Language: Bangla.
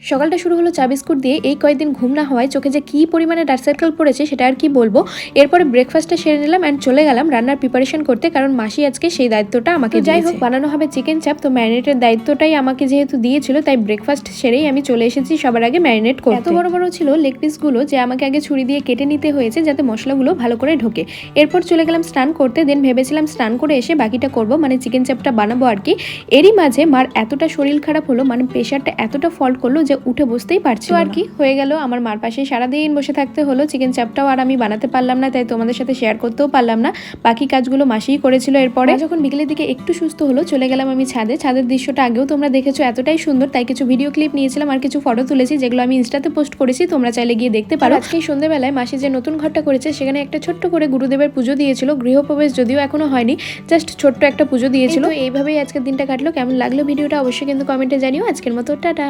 সকালটা শুরু হলো চা বিস্কুট দিয়ে। এই কয়েকদিন ঘুম না হওয়ায় চোখে যে কী পরিমাণে ডার্ক সার্কেল পড়েছে সেটা আর কি বলবো। এরপরে ব্রেকফাস্টটা সেরে নিলাম অ্যান্ড চলে গেলাম রান্নার প্রিপারেশন করতে, কারণ মাসি আজকে সেই দায়িত্বটা আমাকে যাই হোক বানানো হবে চিকেন চাপ। তো ম্যারিনেটের দায়িত্বটাই আমাকে যেহেতু দিয়েছিল, তাই ব্রেকফাস্ট সেরেই আমি চলে এসেছি সবার আগে ম্যারিনেট করতে। এত বড় বড় ছিল লেগ পিসগুলো যে আমাকে আগে ছুরি দিয়ে কেটে নিতে হয়েছে যাতে মশলাগুলো ভালো করে ঢোকে। এরপর চলে গেলাম স্নান করতে। দেন ভেবেছিলাম স্নান করে এসে বাকিটা করব, মানে চিকেন চাপটা বানাবো আর কি। এরই মাঝে মার এতটা শরীর খারাপ হলো, মানে প্রেশারটা এতটা ফল্ট করলো যে উঠে বসতেই পারছি আর কি। হয়ে গেল আমার মার পাশে সারাদিন বসে থাকতে হলো। চিকেন চাপটাও আর আমি বানাতে পারলাম না, তাই তোমাদের সাথে শেয়ার করতেও পারলাম না। বাকি কাজগুলো মাসিই করেছিল। এরপরে যখন বিকেলের দিকে একটু সুস্থ হলো চলে গেলাম আমি ছাদে। ছাদের দৃশ্যটা আগেও তোমরা দেখেছো, এতটাই সুন্দর, তাই কিছু ভিডিও ক্লিপ নিয়েছিলাম আর কিছু ফটো তুলেছি, যেগুলো আমি ইনস্টাতে পোস্ট করেছি, তোমরা চাইলে গিয়ে দেখতে পারো। আজকে সন্ধ্যেবেলায় মাসি যে নতুন ঘরটা করেছে সেখানে একটা ছোট্ট করে গুরুদেবের পুজো দিয়েছিল। গৃহপ্রবেশ যদিও এখনো হয়নি, জাস্ট ছোট্ট একটা পুজো দিয়েছিল। এইভাবেই আজকের দিনটা কাটলো। কেমন লাগলো ভিডিওটা অবশ্যই কিন্তু কমেন্টে জানিও। আজকের মতো টাটা।